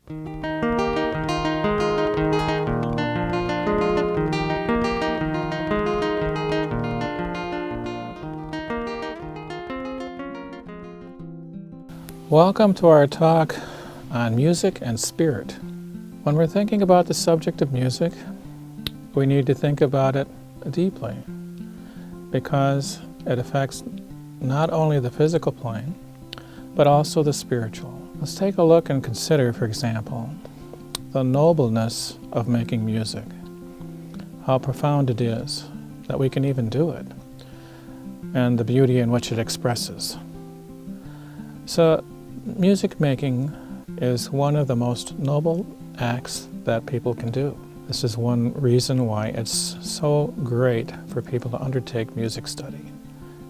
Welcome to our talk on music and spirit. When we're thinking about the subject of music, we need to think about it deeply because it affects not only the physical plane, but also the spiritual. Let's take a look and consider, for example, the nobleness of making music, how profound it is that we can even do it, and the beauty in which it expresses. So, music making is one of the most noble acts that people can do. This is one reason why it's so great for people to undertake music study.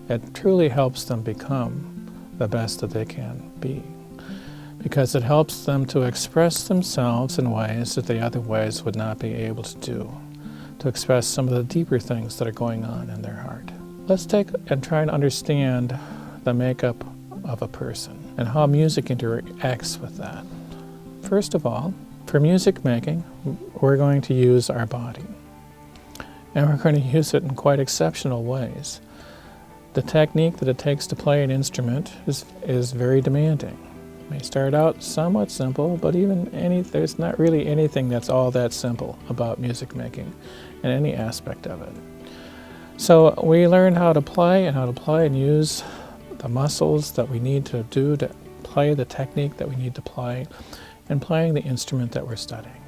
It truly helps them become the best that they can be, because it helps them to express themselves in ways that they otherwise would not be able to do, to express some of the deeper things that are going on in their heart. Let's take and try and understand the makeup of a person and how music interacts with that. First of all, for music making, we're going to use our body. And we're going to use it in quite exceptional ways. The technique that it takes to play an instrument is very demanding. It may start out somewhat simple, but there's not really anything that's all that simple about music making in any aspect of it. So we learn how to play and use the muscles that we need to do to play the technique that we need to play in playing the instrument that we're studying.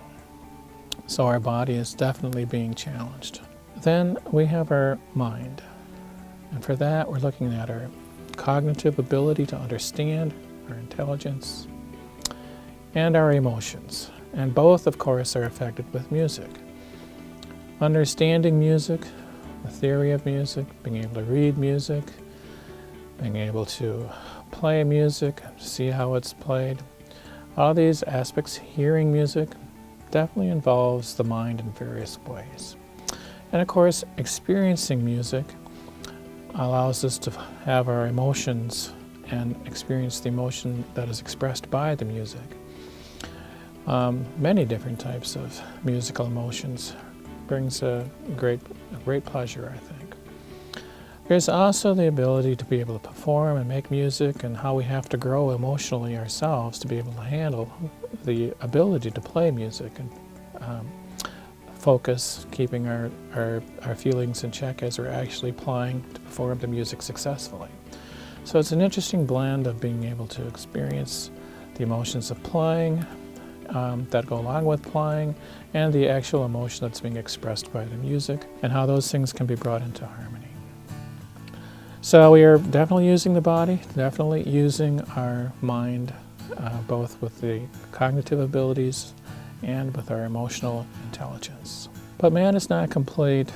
So our body is definitely being challenged. Then we have our mind. And for that, we're looking at our cognitive ability to understand, our intelligence, and our emotions. And both, of course, are affected with music. Understanding music, the theory of music, being able to read music, being able to play music, see how it's played. All these aspects, hearing music, definitely involves the mind in various ways. And of course, experiencing music allows us to have our emotions and experience the emotion that is expressed by the music. Many different types of musical emotions brings a great pleasure, I think. There's also the ability to be able to perform and make music, and how we have to grow emotionally ourselves to be able to handle the ability to play music and focus, keeping our feelings in check as we're actually playing to perform the music successfully. So it's an interesting blend of being able to experience the emotions of playing that go along with playing, and the actual emotion that's being expressed by the music, and how those things can be brought into harmony. So we are definitely using the body, definitely using our mind, both with the cognitive abilities and with our emotional intelligence. But man is not complete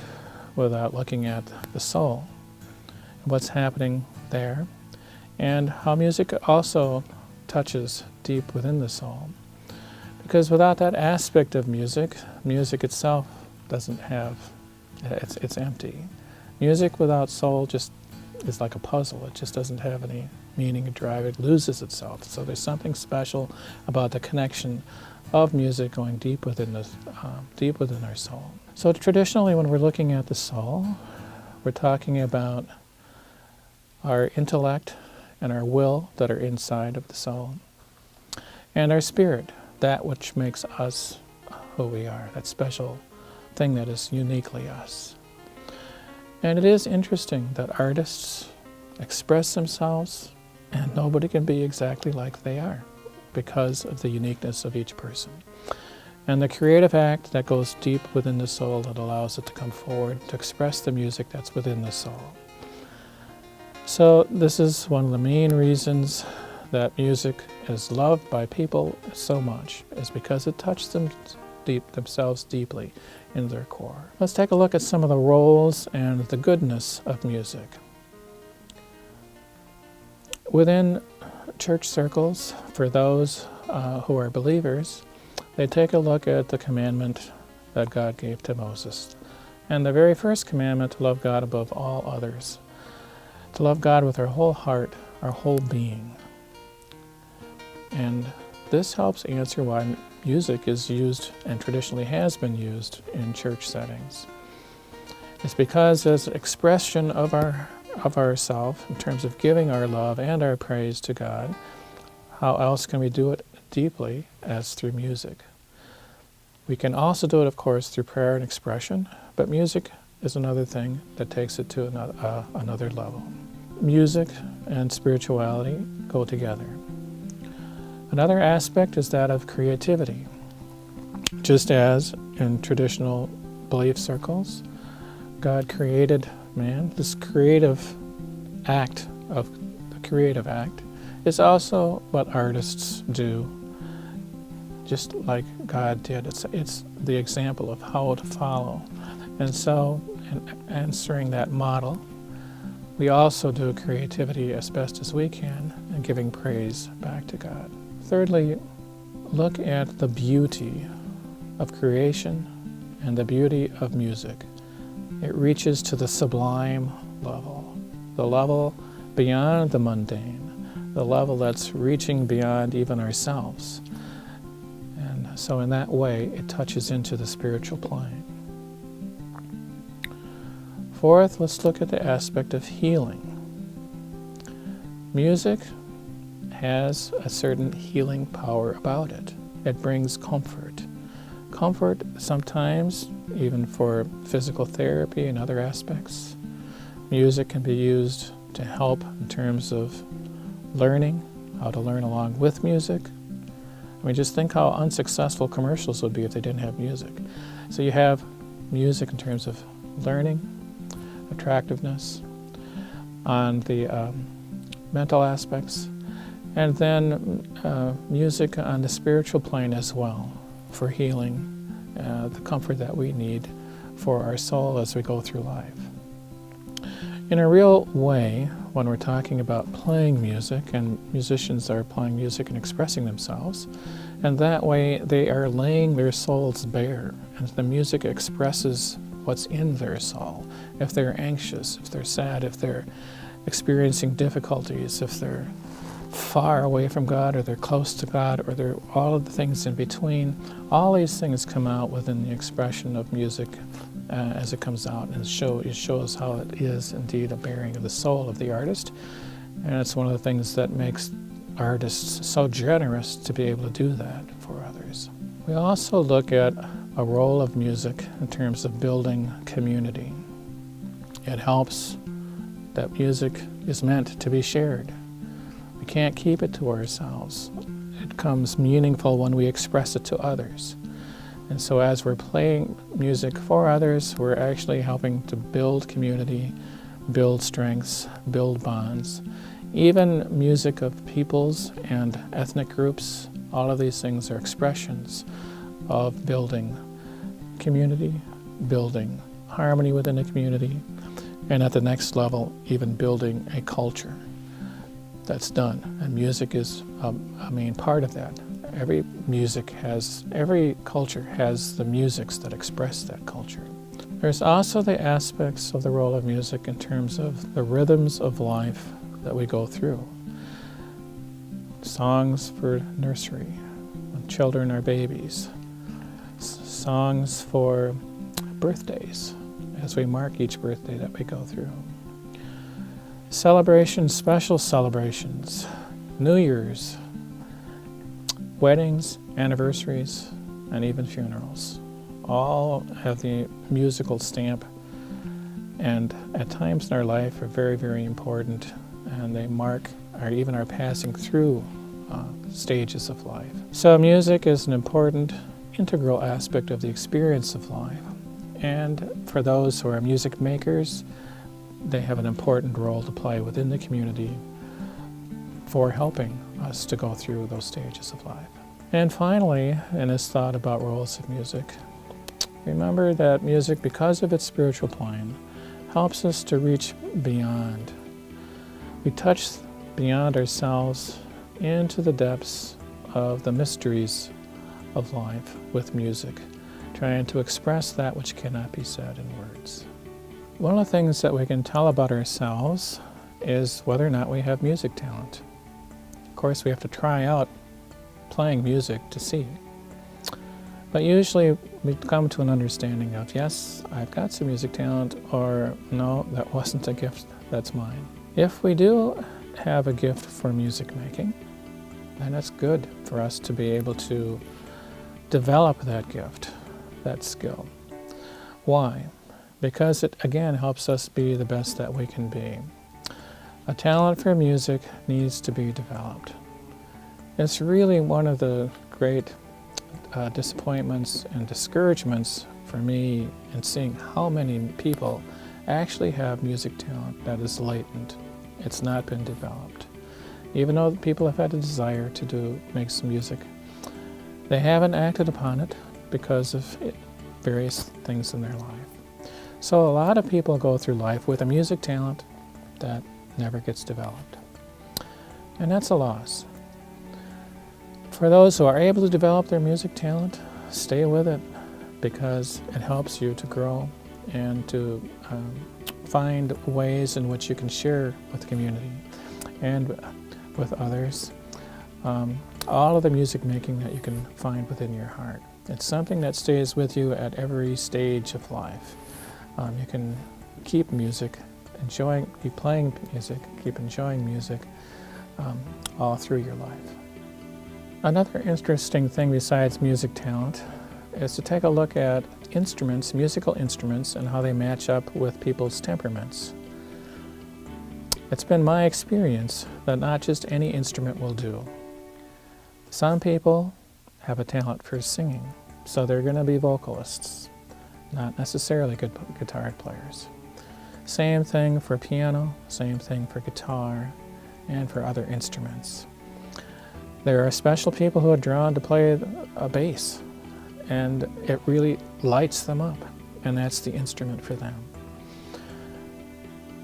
without looking at the soul, and what's happening there, and how music also touches deep within the soul. Because without that aspect of music, music itself doesn't have, it's empty. Music without soul just is like a puzzle. It just doesn't have any meaning or drive. It loses itself. So there's something special about the connection of music going deep within our soul. So traditionally, when we're looking at the soul, we're talking about our intellect and our will that are inside of the soul, and our spirit, that which makes us who we are, that special thing that is uniquely us. And it is interesting that artists express themselves and nobody can be exactly like they are because of the uniqueness of each person. And the creative act that goes deep within the soul that allows it to come forward to express the music that's within the soul. So this is one of the main reasons that music is loved by people so much, is because it touched themselves deeply in their core. Let's take a look at some of the roles and the goodness of music. Within church circles, for those who are believers, they take a look at the commandment that God gave to Moses. And the very first commandment, to love God above all others, to love God with our whole heart, our whole being. And This helps answer why music is used and traditionally has been used in church settings. It's because as an expression of ourself in terms of giving our love and our praise to God, how else can we do it deeply as through music? We can also do it, of course, through prayer and expression, but music is another thing that takes it to another level. Music and spirituality go together. Another aspect is that of creativity. Just as in traditional belief circles, God created man, this creative act is also what artists do, just like God did. It's the example of how to follow. And so, in answering that model, we also do creativity as best as we can and giving praise back to God. Thirdly, look at the beauty of creation and the beauty of music. It reaches to the sublime level, the level beyond the mundane, the level that's reaching beyond even ourselves. And so in that way, it touches into the spiritual plane. Fourth, let's look at the aspect of healing. Music has a certain healing power about it. It brings comfort. Comfort sometimes, even for physical therapy and other aspects. Music can be used to help in terms of learning, how to learn along with music. I mean, just think how unsuccessful commercials would be if they didn't have music. So you have music in terms of learning, attractiveness, on the mental aspects, and then music on the spiritual plane as well, for healing, the comfort that we need for our soul as we go through life. In a real way, when we're talking about playing music, and musicians are playing music and expressing themselves, and that way they are laying their souls bare, and the music expresses what's in their soul. If they're anxious, if they're sad, if they're experiencing difficulties, if they're far away from God, or they're close to God, or they're all of the things in between, all these things come out within the expression of music as it comes out, and it shows how it is indeed a bearing of the soul of the artist. And it's one of the things that makes artists so generous to be able to do that for others. We also look at a role of music in terms of building community. It helps that music is meant to be shared. We can't keep it to ourselves. It becomes meaningful when we express it to others. And so as we're playing music for others, we're actually helping to build community, build strengths, build bonds. Even music of peoples and ethnic groups, all of these things are expressions of building community, building harmony within a community, and at the next level, even building a culture that's done. And music is a main part of that. Every culture has the musics that express that culture. There's also the aspects of the role of music in terms of the rhythms of life that we go through. Songs for nursery, when children are babies. Songs for birthdays, as we mark each birthday that we go through. Celebrations, special celebrations, New Year's, weddings, anniversaries, and even funerals. All have the musical stamp, and at times in our life are very, very important, and they mark our passing through stages of life. So music is an important, integral aspect of the experience of life. And for those who are music makers, they have an important role to play within the community for helping us to go through those stages of life. And finally, in this thought about roles of music, remember that music, because of its spiritual plane, helps us to reach beyond. We touch beyond ourselves into the depths of the mysteries of life with music, trying to express that which cannot be said in words. One of the things that we can tell about ourselves is whether or not we have music talent. Of course, we have to try out playing music to see. But usually we come to an understanding of, yes, I've got some music talent, or no, that wasn't a gift, that's mine. If we do have a gift for music making, then it's good for us to be able to develop that gift, that skill. Why? Because it, again, helps us be the best that we can be. A talent for music needs to be developed. It's really one of the great disappointments and discouragements for me in seeing how many people actually have music talent that is latent. It's not been developed. Even though people have had a desire to make some music, they haven't acted upon it because of various things in their life. So a lot of people go through life with a music talent that never gets developed. And that's a loss. For those who are able to develop their music talent, stay with it, because it helps you to grow and to find ways in which you can share with the community and with others all of the music making that you can find within your heart. It's something that stays with you at every stage of life. You can keep music, keep playing music, keep enjoying music all through your life. Another interesting thing besides music talent is to take a look at instruments, musical instruments, and how they match up with people's temperaments. It's been my experience that not just any instrument will do. Some people have a talent for singing, so they're going to be vocalists, not necessarily good guitar players. Same thing for piano, same thing for guitar, and for other instruments. There are special people who are drawn to play a bass, and it really lights them up, and that's the instrument for them.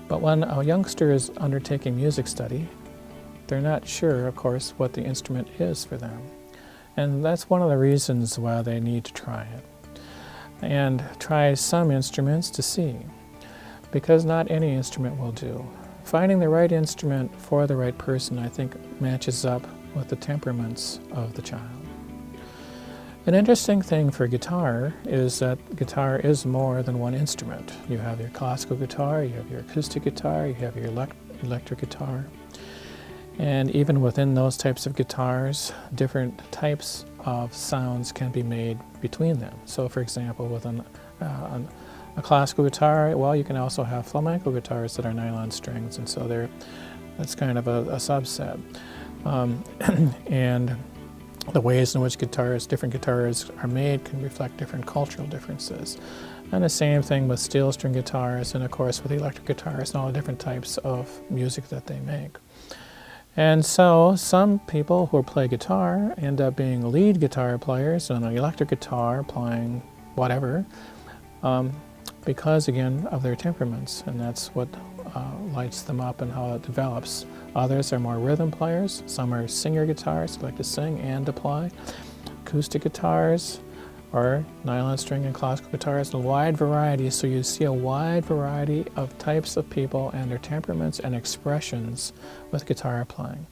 But when a youngster is undertaking music study, they're not sure, of course, what the instrument is for them. And that's one of the reasons why they need to try it. And try some instruments to see, because not any instrument will do. Finding the right instrument for the right person, I think, matches up with the temperaments of the child. An interesting thing for guitar is that guitar is more than one instrument. You have your classical guitar, you have your acoustic guitar, you have your electric guitar. And even within those types of guitars, different types of sounds can be made between them. So for example, with a classical guitar, well, you can also have flamenco guitars that are nylon strings, and so that's kind of a subset. And the ways in which different guitars are made can reflect different cultural differences. And the same thing with steel string guitars, and of course with electric guitars and all the different types of music that they make. And so some people who play guitar end up being lead guitar players on an electric guitar playing whatever, because again of their temperaments, and that's what lights them up and how it develops. Others are more rhythm players. Some are singer guitars who like to sing and to play. Acoustic guitars, or nylon string and classical guitars, a wide variety. So you see a wide variety of types of people and their temperaments and expressions with guitar playing.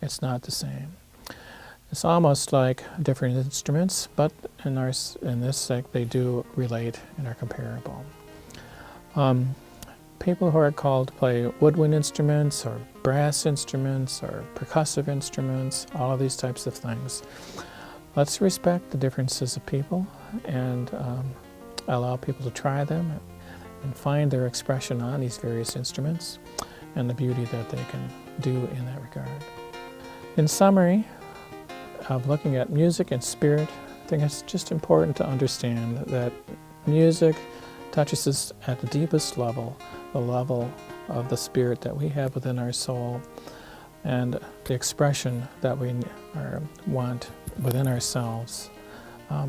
It's not the same. It's almost like different instruments, but in this sect they do relate and are comparable. People who are called to play woodwind instruments or brass instruments or percussive instruments, all of these types of things. Let's respect the differences of people and allow people to try them and find their expression on these various instruments and the beauty that they can do in that regard. In summary of looking at music and spirit, I think it's just important to understand that music touches us at the deepest level, the level of the spirit that we have within our soul and the expression that we want within ourselves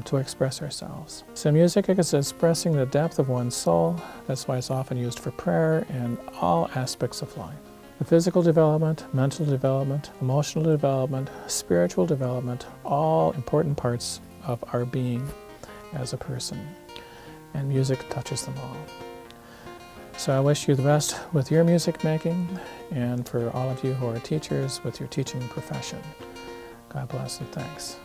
to express ourselves. So music is expressing the depth of one's soul. That's why it's often used for prayer and all aspects of life. The physical development, mental development, emotional development, spiritual development, all important parts of our being as a person. And music touches them all. So I wish you the best with your music making, and for all of you who are teachers with your teaching profession. God bless and thanks.